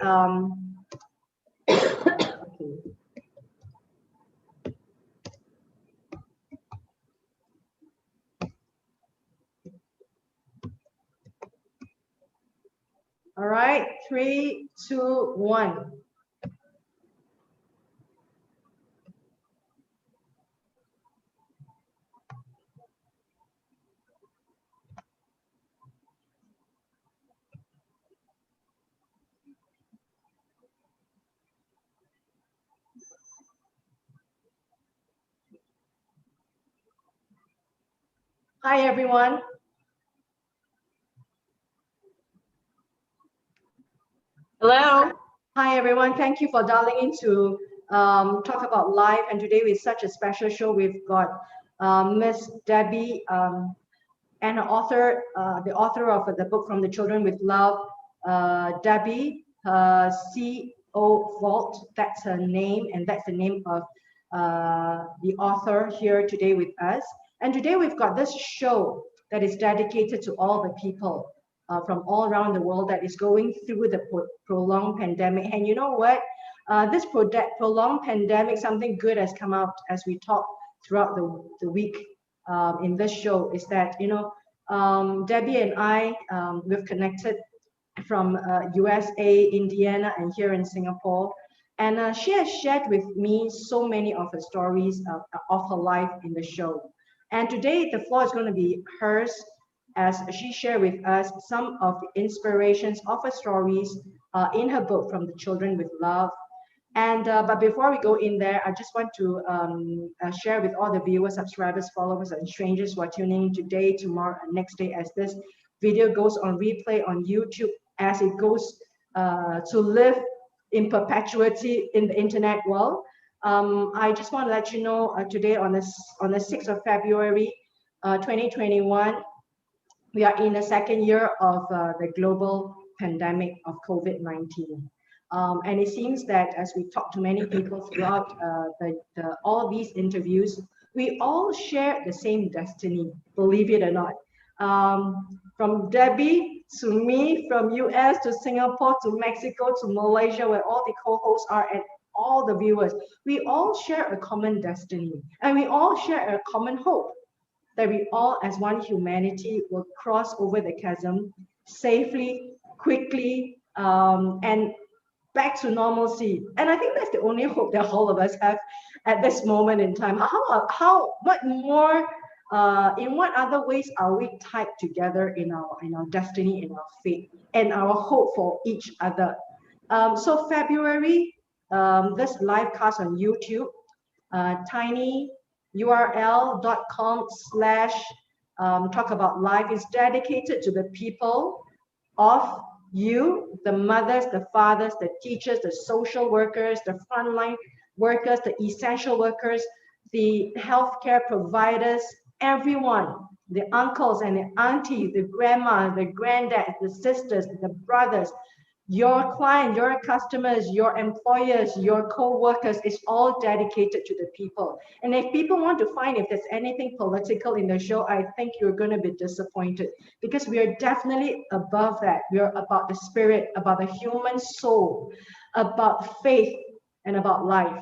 Okay. All right, 3, 2, 1. Hi, everyone. Hello. Hi, everyone. Thank you for dialing in to talk about life. And today with such a special show, we've got Miss Debbie and the author of the book From the Children with Love, Debbie, Covalt. That's her name, and that's the name of the author here today with us. And today we've got this show that is dedicated to all the people from all around the world that is going through the prolonged pandemic. And you know what? This prolonged pandemic, something good has come out as we talk throughout the week in this show, is that, you know, Debbie and I, we've connected from USA, Indiana, and here in Singapore. And she has shared with me so many of her stories of her life in the show. And today the floor is going to be hers as she shared with us some of the inspirations of her stories in her book, From the Children with Love. And but before we go in there, I just want to share with all the viewers, subscribers, followers, and strangers who are tuning in today, tomorrow, and next day as this video goes on replay on YouTube, as it goes to live in perpetuity in the internet world. I just want to let you know today on the 6th of February 2021, we are in the second year of the global pandemic of COVID-19. And it seems that as we talk to many people throughout all these interviews, we all share the same destiny, believe it or not. From Debbie to me, from US to Singapore to Mexico to Malaysia, where all the co-hosts are, and all the viewers, we all share a common destiny, and we all share a common hope that we all as one humanity will cross over the chasm safely, quickly, and back to normalcy. And I think that's the only hope that all of us have at this moment in time. What more, in what other ways are we tied together in our destiny, in our faith, and our hope for each other? So February, this live cast on YouTube, tinyurl.com/talk about life is dedicated to the people of you, the mothers, the fathers, the teachers, the social workers, the frontline workers, the essential workers, the healthcare providers, everyone, the uncles and the aunties, the grandma, the granddad, the sisters, the brothers, your client, your customers, your employers, your co-workers, is all dedicated to the people. And if people want to find if there's anything political in the show, I think you're going to be disappointed, because we are definitely above that. We are about the spirit, about the human soul, about faith, and about life.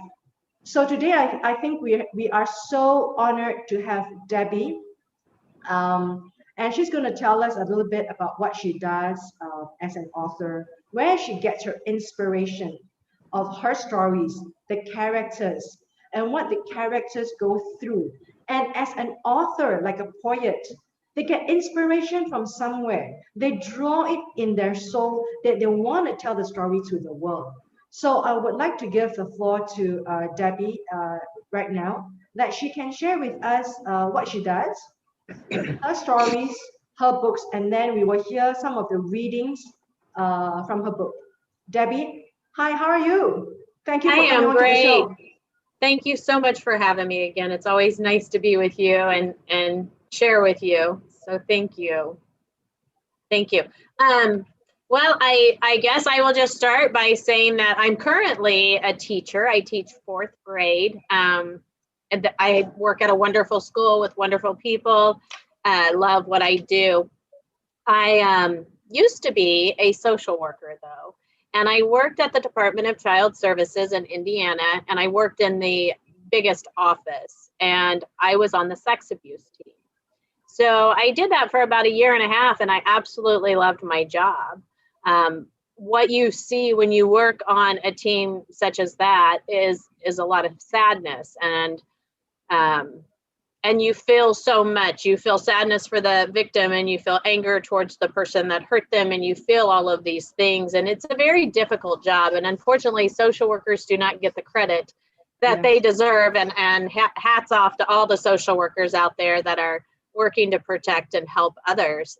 So today, I think we are so honored to have Debbie. And she's going to tell us a little bit about what she does as an author, where she gets her inspiration of her stories, the characters, and what the characters go through. And as an author, like a poet, they get inspiration from somewhere. They draw it in their soul that they want to tell the story to the world. So I would like to give the floor to Debbie right now, that she can share with us what she does, her stories, her books, and then we will hear some of the readings from her book. Debbie, hi, how are you? Thank you for coming on to the show. Thank you so much for having me again. It's always nice to be with you and share with you. So thank you. Thank you. Well, I guess I will just start by saying that I'm currently a teacher. I teach 4th grade. And I work at a wonderful school with wonderful people. I love what I do. I used to be a social worker, though, And I worked at the Department of Child Services in Indiana, and I worked in the biggest office, and I was on the sex abuse team. So I did that for about a year and a half, and I absolutely loved my job. What you see when you work on a team such as that is a lot of sadness, and you feel so much. You feel sadness for the victim, and you feel anger towards the person that hurt them, and you feel all of these things. And it's a very difficult job. And unfortunately, social workers do not get the credit that they deserve. And hats off to all the social workers out there that are working to protect and help others.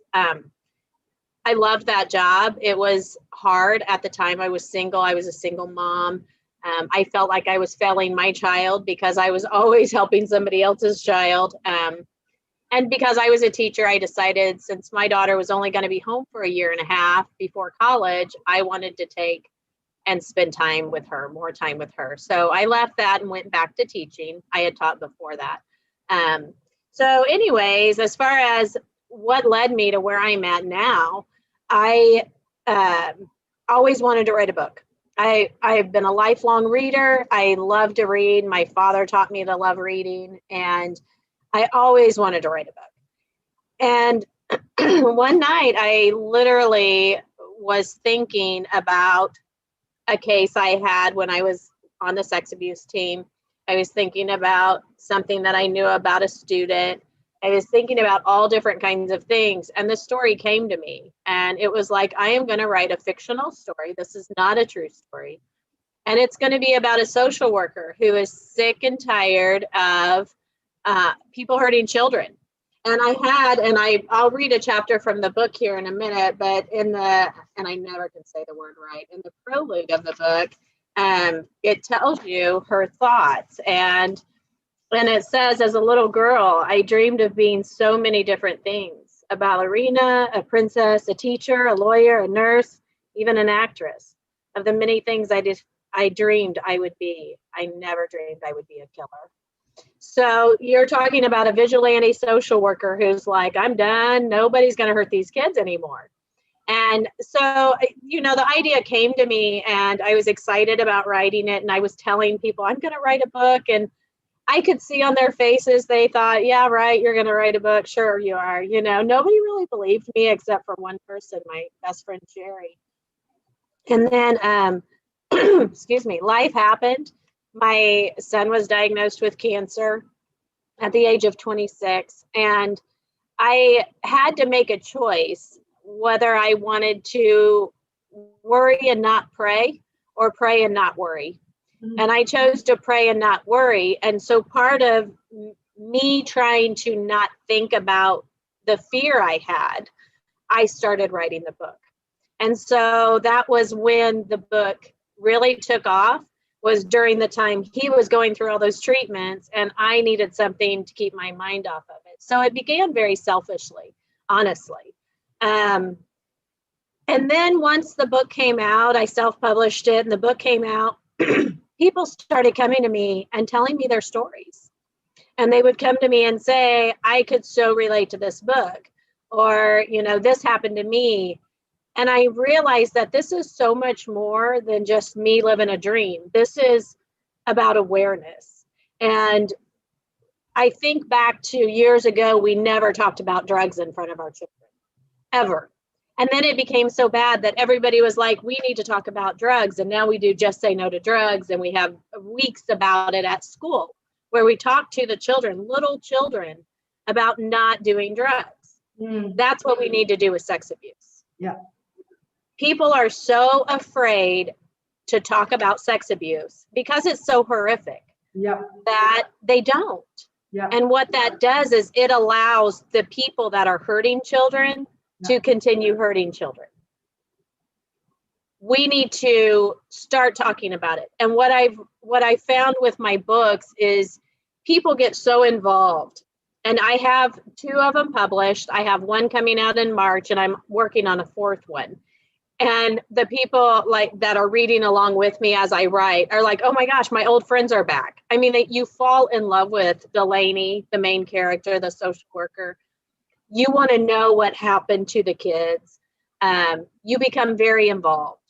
I loved that job. It was hard at the time. I was single. I was a single mom. I felt like I was failing my child because I was always helping somebody else's child. And because I was a teacher, I decided, since my daughter was only going to be home for a year and a half before college, I wanted to take and spend time with her, more time with her. So I left that and went back to teaching. I had taught before that. So anyways, as far as what led me to where I'm at now, I always wanted to write a book. I've been a lifelong reader. I love to read. My father taught me to love reading, and I always wanted to write a book. And one night I literally was thinking about a case I had when I was on the sex abuse team. I was thinking about something that I knew about a student. I was thinking about all different kinds of things, and the story came to me, and it was like, I am going to write a fictional story. This is not a true story, and it's going to be about a social worker who is sick and tired of people hurting children. And I'll read a chapter from the book here in a minute, but and I never can say the word right, in the prologue of the book, it tells you her thoughts. And it says, as a little girl, I dreamed of being so many different things: a ballerina, a princess, a teacher, a lawyer, a nurse, even an actress. Of the many things I dreamed I would be, I never dreamed I would be a killer. So you're talking about a vigilante social worker who's like, I'm done. Nobody's going to hurt these kids anymore. And so, the idea came to me, and I was excited about writing it. And I was telling people, I'm going to write a book. And I could see on their faces, they thought, yeah, right, you're going to write a book. Sure, you are. Nobody really believed me except for one person, my best friend, Jerry. And then, excuse me, life happened. My son was diagnosed with cancer at the age of 26. And I had to make a choice whether I wanted to worry and not pray, or pray and not worry. And I chose to pray and not worry. And so part of me trying to not think about the fear I had, I started writing the book. And so that was when the book really took off, was during the time he was going through all those treatments, and I needed something to keep my mind off of it. So it began very selfishly, honestly. And then once the book came out, I self-published it, and the book came out. People started coming to me and telling me their stories. And they would come to me and say, I could so relate to this book, or, this happened to me. And I realized that this is so much more than just me living a dream. This is about awareness. And I think back to years ago, we never talked about drugs in front of our children, ever. And then it became so bad that everybody was like, we need to talk about drugs. And now we do Just Say No to Drugs. And we have weeks about it at school where we talk to the children, little children, about not doing drugs. That's what we need to do with sex abuse. Yeah. People are so afraid to talk about sex abuse because it's so horrific that they don't. Yeah. And what that does is it allows the people that are hurting children to continue hurting children. We need to start talking about it. And what I found with my books is people get so involved. And I have 2 of them published. I have one coming out in March, and I'm working on a 4th one. And the people that are reading along with me as I write are like, oh my gosh, my old friends are back. I mean, you fall in love with Delaney, the main character, the social worker. You want to know what happened to the kids. You become very involved.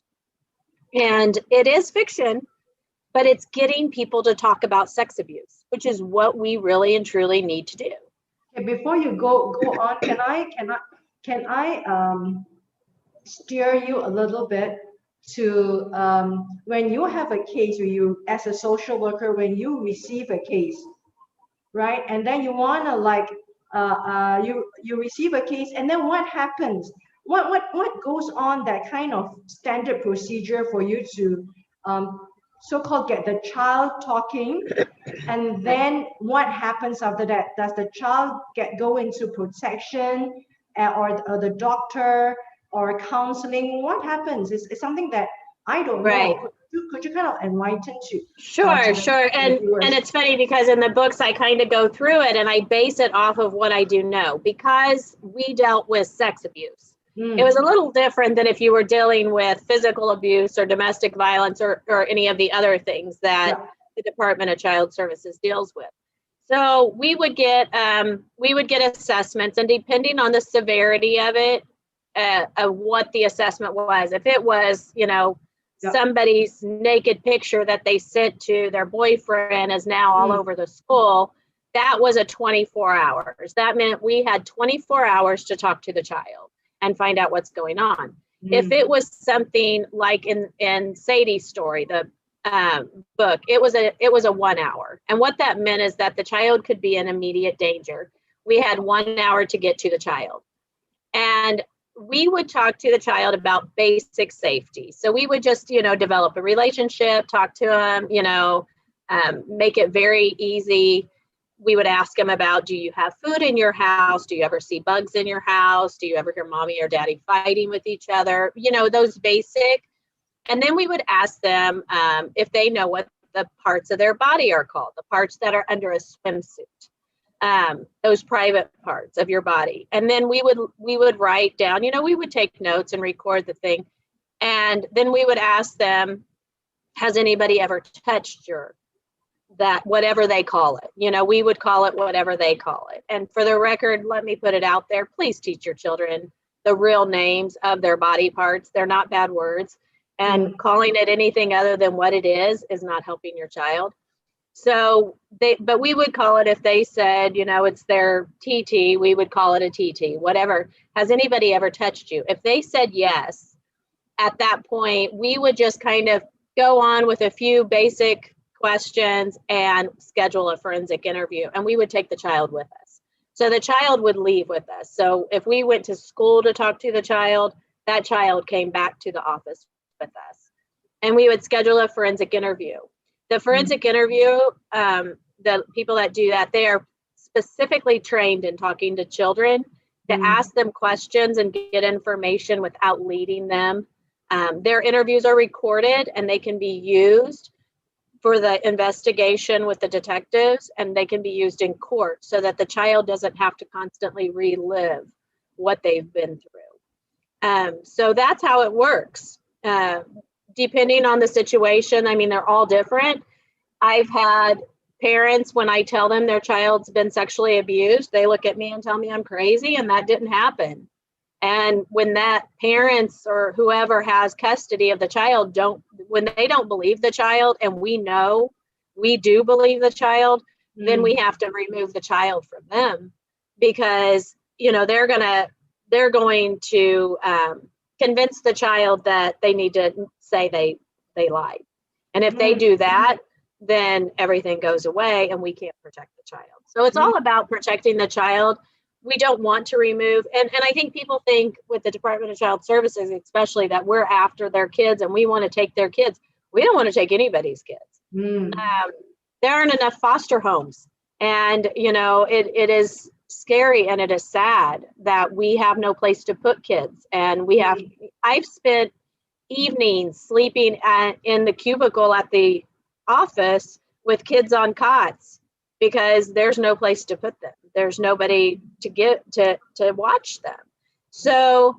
And it is fiction, but it's getting people to talk about sex abuse, which is what we really and truly need to do. Okay, before you go on, can I steer you a little bit to when you have a case, or you as a social worker, when you receive a case, right? And then you want to like you receive a case, and then what happens? What goes on, that kind of standard procedure for you to so-called get the child talking, and then what happens after that? Does the child go into protection, or the doctor, or counseling? What happens? It's something that I don't Right. know. Could you kind of enlighten to Sure. the viewers? And it's funny because in the books I kind of go through it and I base it off of what I do know, because we dealt with sex abuse. It was a little different than if you were dealing with physical abuse or domestic violence or any of the other things that the Department of Child Services deals with. So we would get assessments, and depending on the severity of it, of what the assessment was, if it was, somebody's naked picture that they sent to their boyfriend is now all over the school, that was a 24 hours. That meant we had 24 hours to talk to the child and find out what's going on. If it was something like in Sadie's story, the book, it was a 1 hour. And what that meant is that the child could be in immediate danger. We had 1 hour to get to the child. And we would talk to the child about basic safety. So we would just, develop a relationship, talk to them, make it very easy. We would ask them about, do you have food in your house? Do you ever see bugs in your house? Do you ever hear mommy or daddy fighting with each other? Those basic. And then we would ask them if they know what the parts of their body are called, the parts that are under a swimsuit. Those private parts of your body. And then we would write down, we would take notes and record the thing. And then we would ask them, has anybody ever touched that, whatever they call it? We would call it whatever they call it. And for the record, let me put it out there, please teach your children the real names of their body parts. They're not bad words. And calling it anything other than what it is not helping your child. So but we would call it, if they said, it's their TT, we would call it a TT, whatever. Has anybody ever touched you? If they said yes, at that point, we would just kind of go on with a few basic questions and schedule a forensic interview. And we would take the child with us. So the child would leave with us. So if we went to school to talk to the child, that child came back to the office with us. And we would schedule a forensic interview. The forensic interview, the people that do that, they are specifically trained in talking to children to ask them questions and get information without leading them. Their interviews are recorded and they can be used for the investigation with the detectives, and they can be used in court so that the child doesn't have to constantly relive what they've been through. So that's how it works. Depending on the situation, they're all different. I've had parents, when I tell them their child's been sexually abused, they look at me and tell me I'm crazy, and that didn't happen. And when that parents or whoever has custody of the child when they don't believe the child, and we know we do believe the child, then we have to remove the child from them, because they're going to convince the child that they need to say they lied. And if they do that, then everything goes away and we can't protect the child. So it's all about protecting the child. We don't want to remove, and I think people think with the Department of Child Services, especially, that we're after their kids and we want to take their kids. We don't want to take anybody's kids. There aren't enough foster homes. And, it is scary and it is sad that we have no place to put kids. And I've spent evenings sleeping in the cubicle at the office with kids on cots because there's no place to put them. There's nobody to get to watch them. So,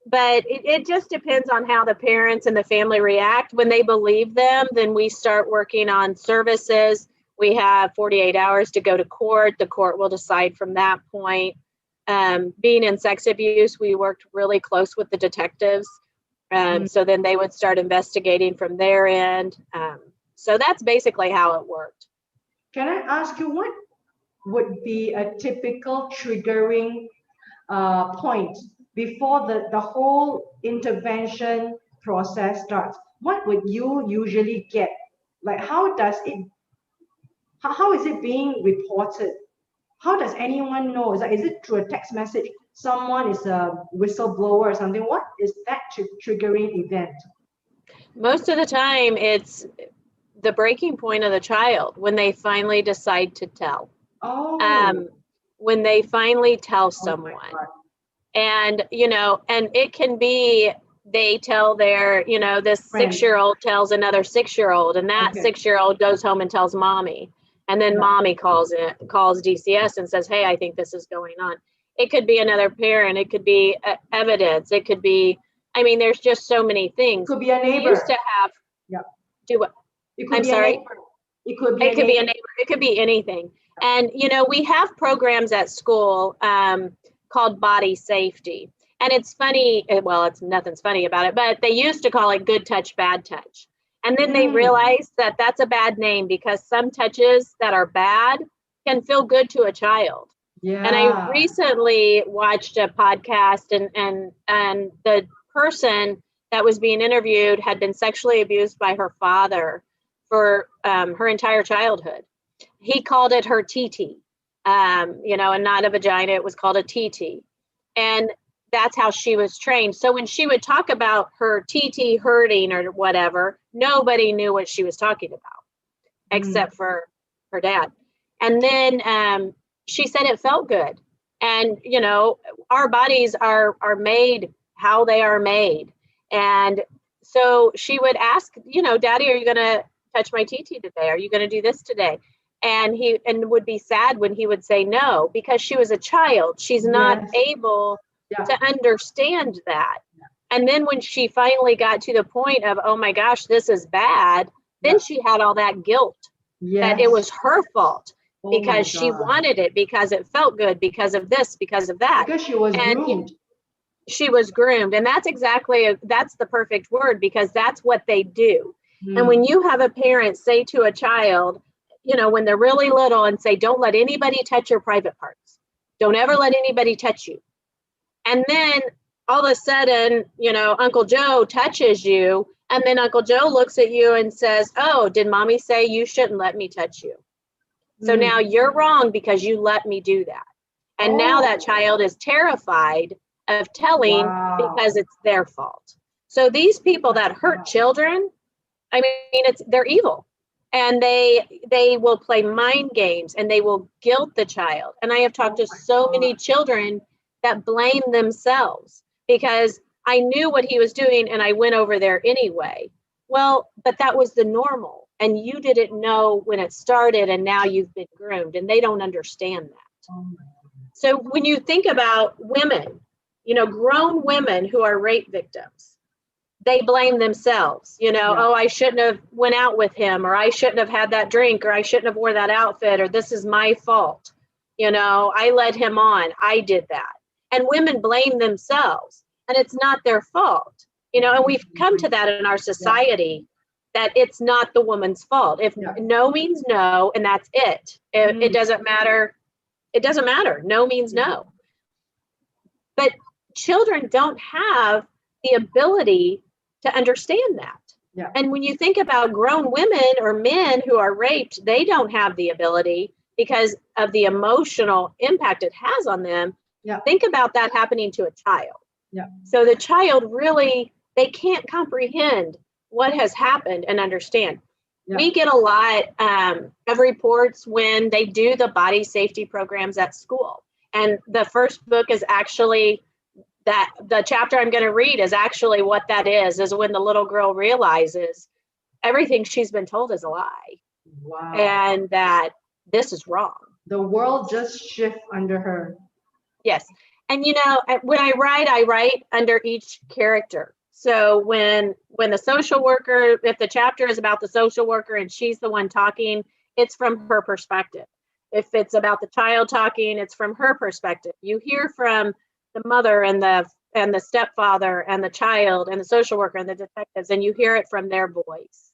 but it just depends on how the parents and the family react. When they believe them, then we start working on services. We have 48 hours to go to court. The court will decide from that point. Being in sex abuse, we worked really close with the detectives. So then they would start investigating from their end. So that's basically how it worked. Can I ask you what would be a typical triggering point before the whole intervention process starts? What would you usually get? Like, how is it being reported? How does anyone know? Is it through a text message? Someone is a whistleblower or something? What is that triggering event? Most of the time, it's the breaking point of the child when they finally decide to tell. Oh. When they finally tell Oh someone. my God. And, and it can be they tell their, this Friend. 6-year-old tells another 6-year-old, and that Okay. 6-year-old goes home and tells mommy. And then Yeah. mommy calls DCS and says, hey, I think this is going on. It could be another parent. It could be evidence. It could be, there's just so many things. It could be a neighbor. We used to have, Yeah. do what? It could I'm be sorry? a neighbor. It could be It could be a neighbor. It could be anything. And, we have programs at school called body safety. And it's funny, well, it's nothing's funny about it, but they used to call it good touch, bad touch. And then they realized that that's a bad name because some touches that are bad can feel good to a child. Yeah. And I recently watched a podcast and the person that was being interviewed had been sexually abused by her father for her entire childhood. He called it her TT, and not a vagina. It was called a TT. And that's how she was trained. So when she would talk about her TT hurting or whatever, nobody knew what she was talking about except for her dad. And then she said it felt good. And, our bodies are made how they are made. And so she would ask, Daddy, are you going to touch my TT today? Are you going to do this today? And he would be sad when he would say no, because she was a child. She's not able to understand that. And then when she finally got to the point of, oh my gosh, this is bad, then she had all that guilt that it was her fault because she wanted it, because it felt good, because of this, because of that. Because she was groomed. She was groomed. And that's that's the perfect word, because that's what they do. And when you have a parent say to a child, when they're really little, and say, don't let anybody touch your private parts. Don't ever let anybody touch you. And then all of a sudden, Uncle Joe touches you. And then Uncle Joe looks at you and says, oh, did mommy say you shouldn't let me touch you? So now you're wrong because you let me do that. And now that child is terrified of telling because it's their fault. So these people that hurt children, they're evil. And they will play mind games and they will guilt the child. And I have talked to so many children that blame themselves because I knew what he was doing and I went over there anyway. Well, but that was the normal. And you didn't know when it started and now you've been groomed, and they don't understand that. So when you think about women, grown women who are rape victims, they blame themselves, oh, I shouldn't have went out with him, or I shouldn't have had that drink, or I shouldn't have wore that outfit, or this is my fault. I led him on. I did that. And women blame themselves, and it's not their fault. And we've come to that in our society, that it's not the woman's fault. If no means no, and that's it. It doesn't matter. It doesn't matter. No means no. But children don't have the ability to understand that. Yeah. And when you think about grown women or men who are raped, they don't have the ability because of the emotional impact it has on them. Yeah. Think about that happening to a child. Yeah. So the child really, they can't comprehend what has happened and understand. Yeah. We get a lot of reports when they do the body safety programs at school. And the first book is actually that the chapter I'm going to read is actually what that is when the little girl realizes everything she's been told is a lie. Wow. And that this is wrong. The world just shifts under her. Yes. And when I write under each character. So when the social worker, if the chapter is about the social worker and she's the one talking, it's from her perspective. If it's about the child talking, it's from her perspective. You hear from the mother and the and the stepfather and the child and the social worker and the detectives, and you hear it from their voice.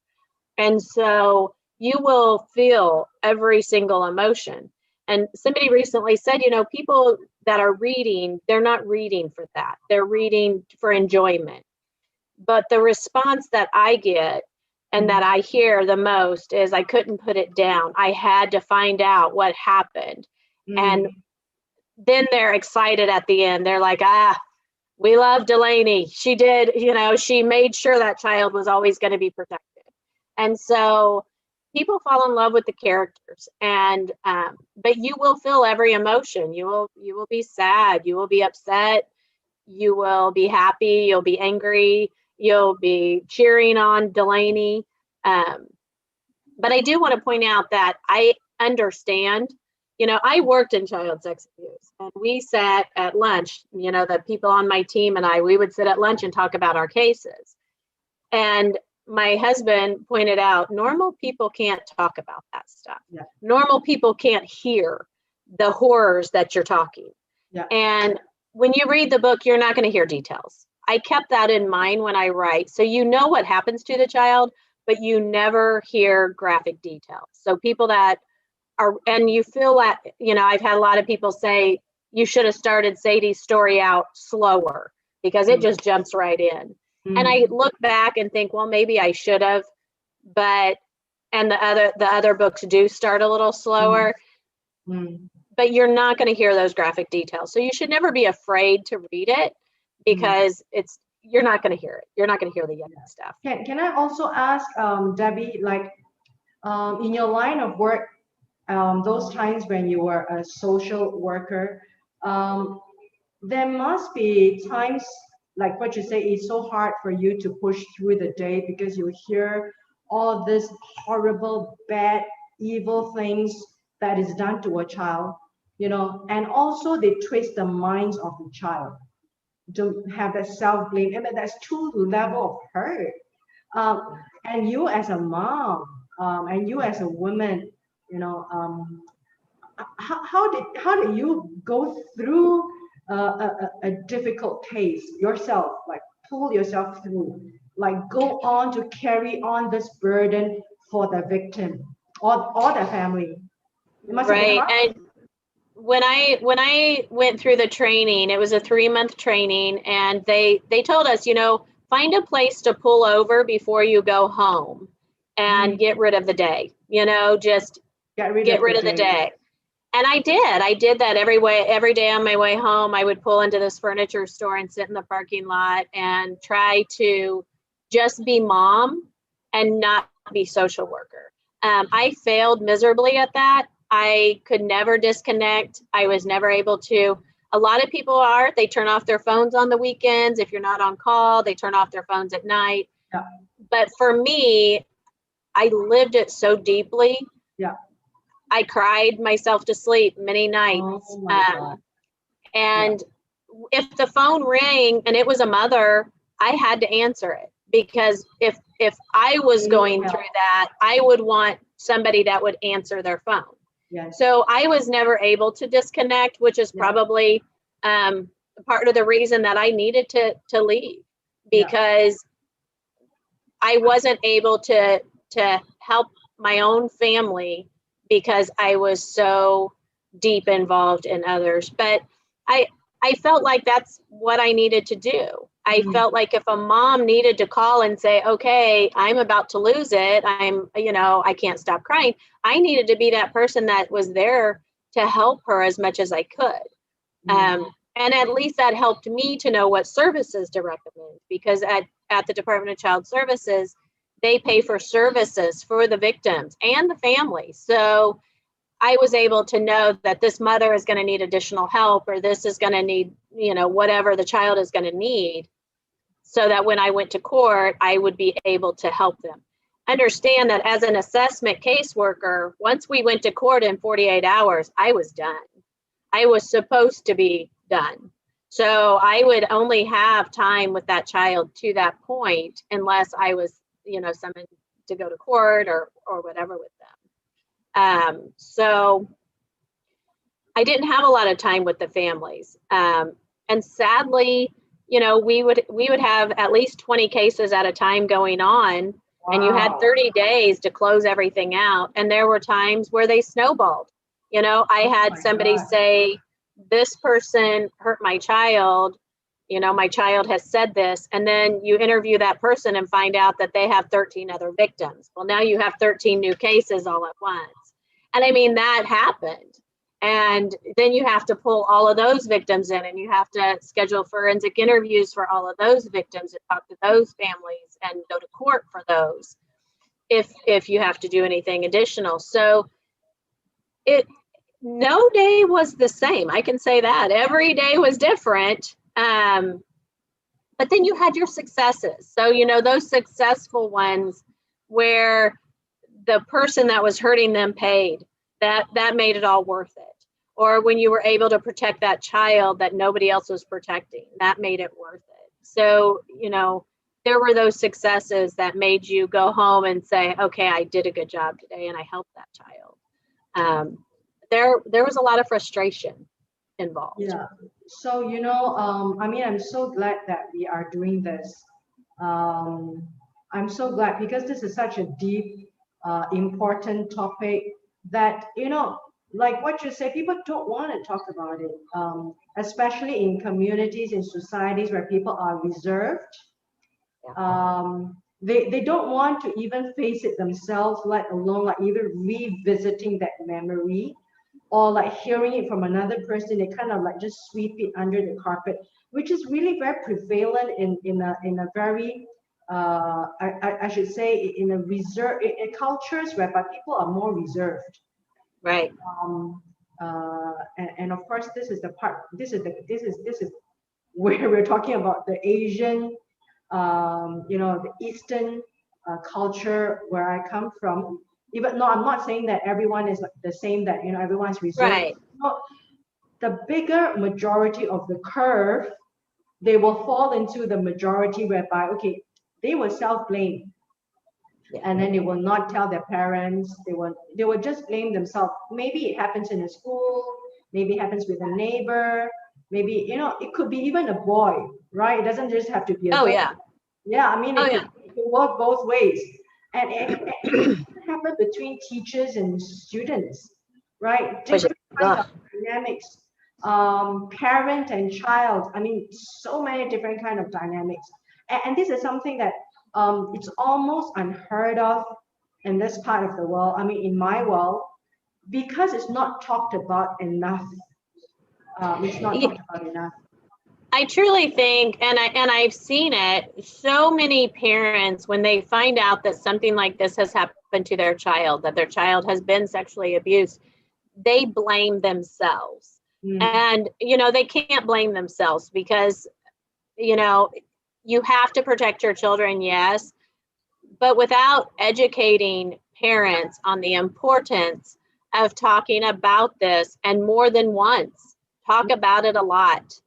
And so you will feel every single emotion. And somebody recently said, people that are reading, they're not reading for that. They're reading for enjoyment. But the response that I get and that I hear the most is, I couldn't put it down. I had to find out what happened. And then they're excited at the end. They're like, we love Delaney. She did, she made sure that child was always going to be protected. And so people fall in love with the characters, and but you will feel every emotion. You will be sad. You will be upset. You will be happy. You'll be angry. You'll be cheering on Delaney. But I do want to point out that I understand. I worked in child sex abuse, and we sat at lunch. The people on my team and we would sit at lunch and talk about our cases. And my husband pointed out, normal people can't talk about that stuff. Yeah. Normal people can't hear the horrors that you're talking. Yeah. And when you read the book, you're not going to hear details. I kept that in mind when I write. So you know what happens to the child, but you never hear graphic details. So people that are, and you feel that, I've had a lot of people say, you should have started Sadie's story out slower because it just jumps right in. And I look back and think, well, maybe I should have, and the other books do start a little slower, but you're not going to hear those graphic details. So you should never be afraid to read it, because you're not going to hear it. You're not going to hear the yucky stuff. Can I also ask, Debbie, like in your line of work, those times when you were a social worker, there must be times like what you say, it's so hard for you to push through the day because you hear all this horrible, bad, evil things that is done to a child, and also they twist the minds of the child to have that self-blame. And that's two level of hurt. And you as a mom, and you as a woman, how did you go through a difficult case yourself, like pull yourself through, like go on to carry on this burden for the victim or the family? It must have been hard. And when I went through the training, it was a 3-month training, and they told us, find a place to pull over before you go home and get rid of the day, just get rid of the day. And I did that every day on my way home. I would pull into this furniture store and sit in the parking lot and try to just be mom and not be social worker. I failed miserably at that. I could never disconnect. I was never able to. A lot of people they turn off their phones on the weekends. If you're not on call, they turn off their phones at night. Yeah. But for me, I lived it so deeply. Yeah. I cried myself to sleep many nights. Oh my God. And if the phone rang and it was a mother, I had to answer it, because if I was going through that, I would want somebody that would answer their phone. Yes. So I was never able to disconnect, which is probably part of the reason that I needed to leave, because I wasn't able to help my own family because I was so deep involved in others. But I felt like that's what I needed to do. I felt like if a mom needed to call and say, okay, I'm about to lose it, I can't stop crying, I needed to be that person that was there to help her as much as I could. And at least that helped me to know what services to recommend, because at the Department of Child Services, they pay for services for the victims and the family. So I was able to know that this mother is going to need additional help, or this is going to need, whatever the child is going to need, so that when I went to court, I would be able to help them. Understand that as an assessment caseworker, once we went to court in 48 hours, I was done. I was supposed to be done. So I would only have time with that child to that point, unless I was, summoned to go to court or whatever with them. So I didn't have a lot of time with the families. And sadly, you know, we would have at least 20 cases at a time going on, and you had Wow. 30 days to close everything out. And there were times where they snowballed. You know, I Oh had my somebody God. say, this person hurt my child. You know, my child has said this. And then you interview that person and find out that they have 13 other victims. Well, now you have 13 new cases all at once. And I mean, that happened. And then you have to pull all of those victims in, and you have to schedule forensic interviews for all of those victims and talk to those families and go to court for those if you have to do anything additional. So it no day was the same. I can say that. Every day was different. But then you had your successes. So, you know, those successful ones where the person that was hurting them paid, that made it all worth it. Or when you were able to protect that child that nobody else was protecting, that made it worth it. So, you know, there were those successes that made you go home and say, okay, I did a good job today and I helped that child. There was a lot of frustration involved. Yeah. So, you know, I mean, I'm so glad that we are doing this. Um, I'm so glad because this is such a deep, important topic that, you know, like what you say, people don't want to talk about it, especially in communities, in societies where people are reserved. They don't want to even face it themselves, let alone like even revisiting that memory or like hearing it from another person. They kind of like just sweep it under the carpet, which is really very prevalent in a very I should say in a reserve in cultures whereby people are more reserved. Right. Um, and of course, this is the part. This is where we're talking about the Asian, you know, the Eastern culture where I come from. Even no, I'm not saying that everyone is like the same. That you know, everyone's reserved. Right. No, the bigger majority of the curve, they will fall into the majority whereby okay, they will self-blame Yeah. and then they will not tell their parents. They will just blame themselves. Maybe it happens in a school, maybe it happens with a neighbor, maybe you know it could be even a boy, right? It doesn't just have to be a Oh girl. yeah. Yeah, I mean Oh it yeah. could work both ways, and it can happen between teachers and students, right? Which is, Different kind ugh. of dynamics, parent and child. I mean, so many different kind of dynamics, and this is something that it's almost unheard of in this part of the world. I mean, in my world, because it's not talked about enough. It's not talked about enough. I truly think, and I've seen it, so many parents, when they find out that something like this has happened to their child, that their child has been sexually abused, they blame themselves. Mm, And, you know, they can't blame themselves because, you know, you have to protect your children, yes, but without educating parents on the importance of talking about this, and more than once, talk about it a lot.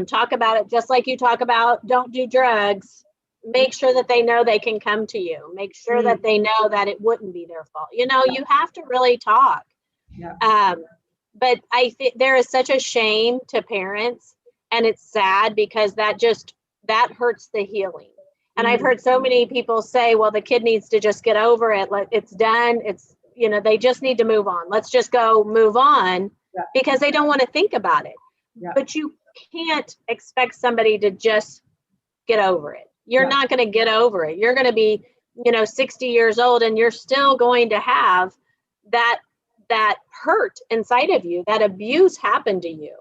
Talk about it just like you talk about don't do drugs. Make sure that they know they can come to you. Make sure mm, that they know that it wouldn't be their fault. You know, yeah, you have to really talk. yeah, But I think there is such a shame to parents, and it's sad because that hurts the healing. And I've mm, heard so many people say, well, the kid needs to just get over it. Like it's done. It's, you know, they just need to move on. Let's just go move on yeah, because they don't want to think about it. yeah, But you can't expect somebody to just get over it. You're yeah, not going to get over it. You're going to be, you know, 60 years old and you're still going to have that hurt inside of you. That abuse happened to you.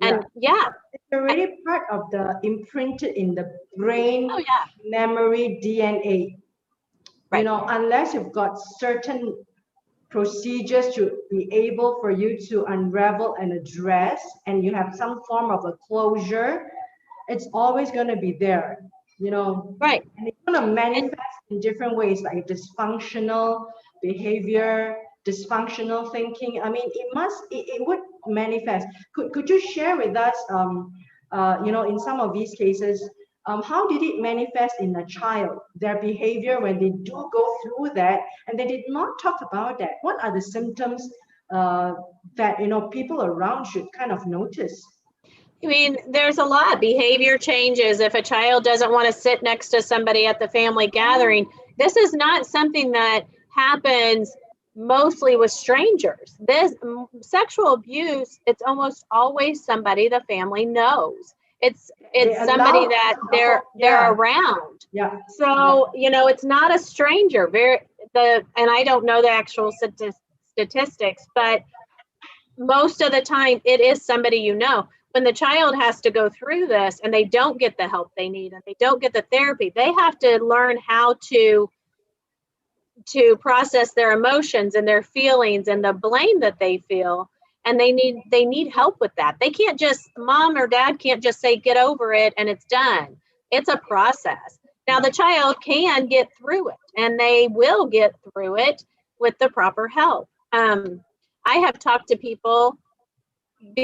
yeah. And yeah. It's already part of the imprinted in the brain Oh yeah. memory DNA. You Right. know, unless you've got certain procedures to be able for you to unravel and address, and you have some form of a closure, it's always going to be there, you know, Right. and it's going to And manifest in different ways, like dysfunctional behavior, dysfunctional thinking. I mean, it would manifest. Could you share with us, you know, in some of these cases, how did it manifest in a child, their behavior when they do go through that, and they did not talk about that? What are the symptoms that, you know, people around should kind of notice? I mean, there's a lot. Behavior changes. If a child doesn't want to sit next to somebody at the family gathering, this is not something that happens mostly with strangers. This sexual abuse, it's almost always somebody the family knows. It's somebody that they're around. Yeah. So, you know, it's not a stranger. And I don't know the actual statistics, but most of the time it is somebody you know. When the child has to go through this and they don't get the help they need and they don't get the therapy, they have to learn how to process their emotions and their feelings and the blame that they feel, and they need help with that. They can't just, mom or dad can't just say get over it and it's done. It's a process. Now the child can get through it, and they will get through it with the proper help. I have talked to people,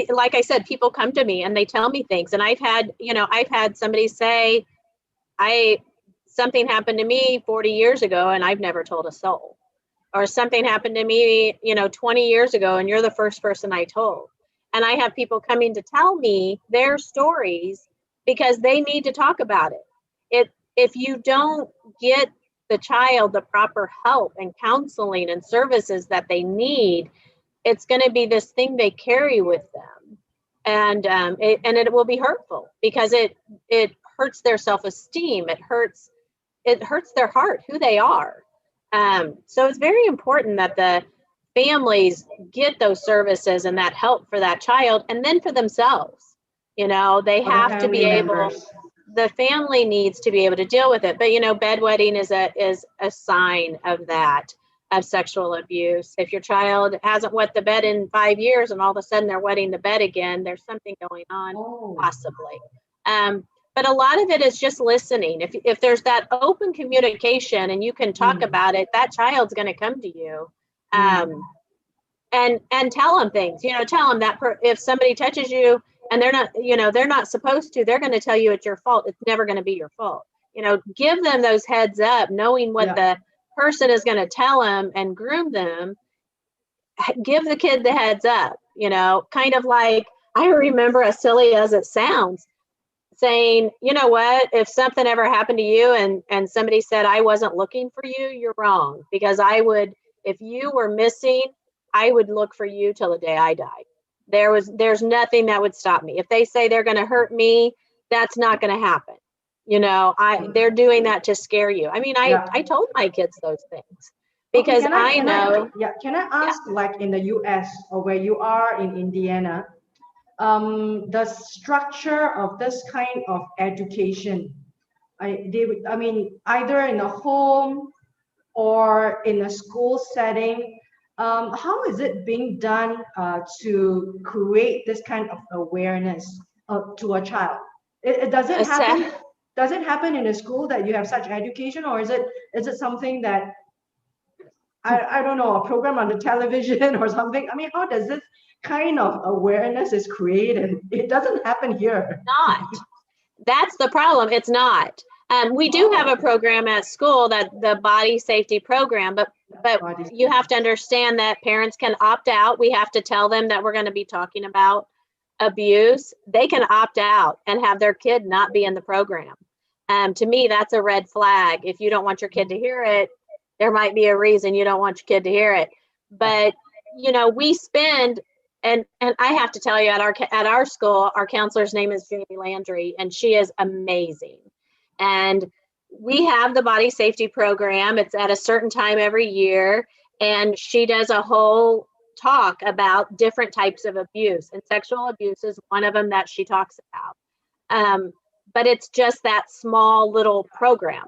like I said, people come to me and they tell me things, and I've had somebody say, something happened to me 40 years ago and I've never told a soul. Or something happened to me, 20 years ago and you're the first person I told. And I have people coming to tell me their stories because they need to talk about it. If you don't get the child the proper help and counseling and services that they need, it's going to be this thing they carry with them. And it will be hurtful because it hurts their self-esteem. It hurts their heart, who they are. So it's very important that the families get those services and that help for that child, and then for themselves. They have to be able, the family needs to be able to deal with it. But, bedwetting is a sign of that, of sexual abuse. If your child hasn't wet the bed in 5 years and all of a sudden they're wetting the bed again, there's something going on, possibly. But a lot of it is just listening. If there's that open communication and you can talk about it, that child's going to come to you, and tell them things. Tell them that if somebody touches you and they're not supposed to, they're going to tell you it's your fault. It's never going to be your fault. Give them those heads up, knowing what the person is going to tell them and groom them. Give the kid the heads up. Kind of like, I remember, as silly as it sounds, saying, you know what, if something ever happened to you and somebody said I wasn't looking for you, you're wrong. Because if you were missing, I would look for you till the day I died. There's nothing that would stop me. If they say they're going to hurt me, that's not going to happen. They're doing that to scare you. I mean, I told my kids those things because Can I ask, like in the US or where you are in Indiana, the structure of this kind of education, either in a home or in a school setting, how is it being done to create this kind of awareness to a child? Does it happen in a school that you have such education, or is it something that I don't know, a program on the television or something? I mean, how does this kind of awareness is created? It doesn't happen here. Not. That's the problem. It's not. We do have a program at school, that the body safety program, but you have to understand that parents can opt out. We have to tell them that we're going to be talking about abuse. They can opt out and have their kid not be in the program. To me, that's a red flag. If you don't want your kid to hear it, there might be a reason you don't want your kid to hear it. But, we spend, and I have to tell you, at our school, our counselor's name is Jamie Landry, and she is amazing. And we have the body safety program. It's at a certain time every year, and she does a whole talk about different types of abuse, and sexual abuse is one of them that she talks about. But it's just that small little program.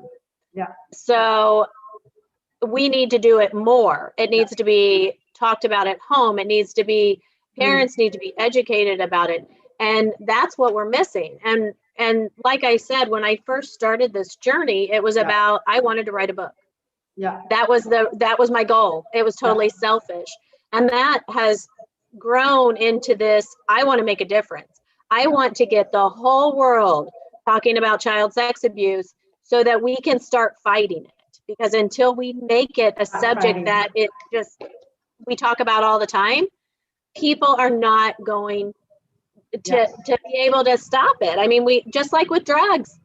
Yeah. So we need to do it more. It needs to be talked about at home. It needs to be, parents need to be educated about it. And that's what we're missing. And like I said, when I first started this journey, it was about, I wanted to write a book. Yeah. That was my goal. It was totally selfish. And that has grown into this, I want to make a difference. I want to get the whole world talking about child sex abuse so that we can start fighting it. Because until we make it a subject that we talk about all the time, people are not going to be able to stop it. I mean, we just like with drugs,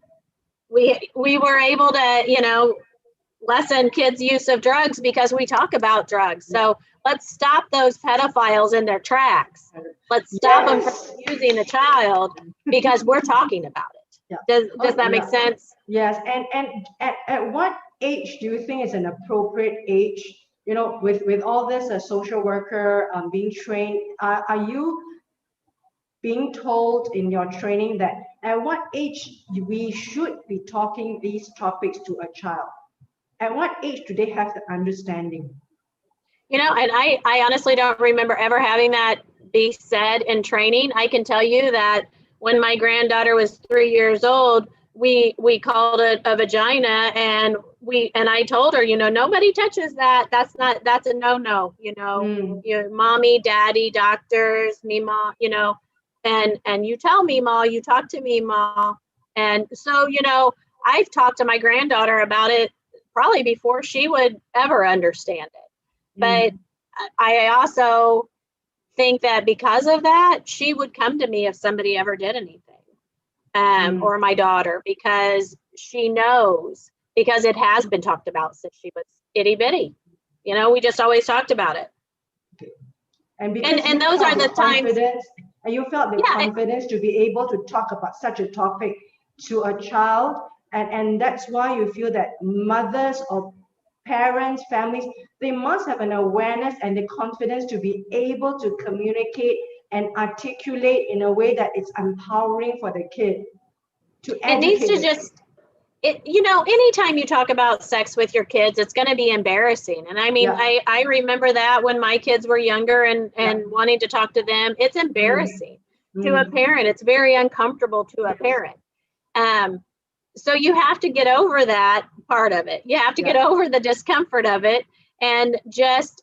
we were able to, lessen kids' use of drugs because we talk about drugs. So let's stop those pedophiles in their tracks. Let's stop them from using a child because we're talking about it. Does that make sense? Yes. And at what age do you think is an appropriate age? With all this, a social worker being trained, are you being told in your training that at what age we should be talking these topics to a child? At what age do they have the understanding? And I honestly don't remember ever having that be said in training. I can tell you that when my granddaughter was 3 years old, we called it a vagina, and I told her, nobody touches that. That's a no. Mommy, daddy, doctors, Mima, and you tell Mima, you talk to Mima. And so, I've talked to my granddaughter about it probably before she would ever understand it. But I also think that because of that, she would come to me if somebody ever did anything, or my daughter, because she knows, because it has been talked about since she was itty bitty. We just always talked about it. And because and those are the times. And you felt the confidence to be able to talk about such a topic to a child. And that's why you feel that mothers or parents, families, they must have an awareness and the confidence to be able to communicate and articulate in a way that it's empowering for the kid to educate. It needs to just, anytime you talk about sex with your kids, it's going to be embarrassing. And I mean, I remember that when my kids were younger and wanting to talk to them, it's embarrassing to a parent. It's very uncomfortable to a parent. So you have to get over that part of it. You have to get over the discomfort of it and just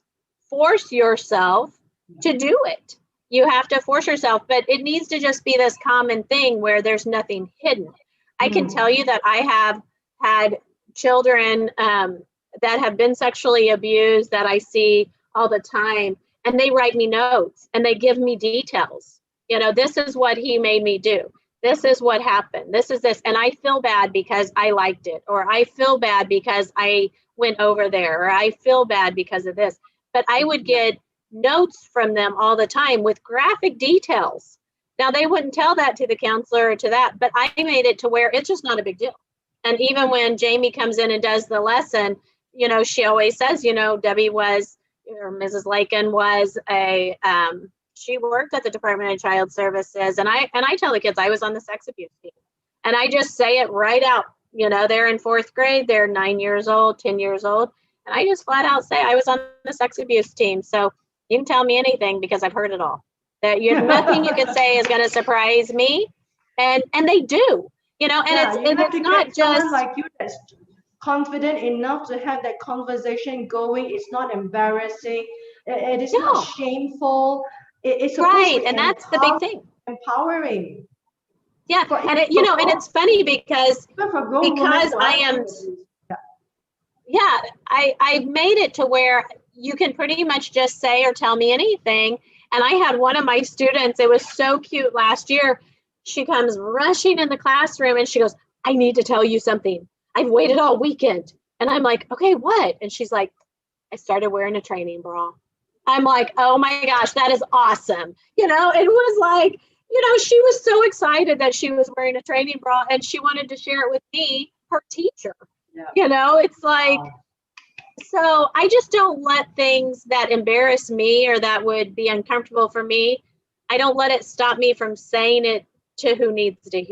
force yourself to do it. You have to force yourself, but it needs to just be this common thing where there's nothing hidden. I can tell you that I have had children that have been sexually abused that I see all the time, and they write me notes and they give me details. This is what he made me do. This is what happened. This is this. And I feel bad because I liked it, or I feel bad because I went over there, or I feel bad because of this. But I would get notes from them all the time with graphic details. Now, they wouldn't tell that to the counselor or to that, but I made it to where it's just not a big deal. And even when Jamie comes in and does the lesson, she always says, Debbie was, or Mrs. Lakin was she worked at the Department of Child Services. And I tell the kids I was on the sex abuse team. And I just say it right out. They're in 4th grade, they're 9 years old, 10 years old. And I just flat out say I was on the sex abuse team. So you can tell me anything because I've heard it all. That nothing you can say is going to surprise me. And they do, and it's not just like you that's confident enough to have that conversation going. It's not embarrassing. It is not shameful. It's right, and that's the big thing. Empowering. Yeah, and it's funny because I am. I made it to where you can pretty much just say or tell me anything. And I had one of my students. It was so cute last year. She comes rushing in the classroom and she goes, "I need to tell you something. I've waited all weekend." And I'm like, "Okay, what?" And she's like, "I started wearing a training bra." I'm like, "Oh my gosh, that is awesome." It was like, she was so excited that she was wearing a training bra and she wanted to share it with me, her teacher. It's like, so I just don't let things that embarrass me or that would be uncomfortable for me, I don't let it stop me from saying it to who needs to hear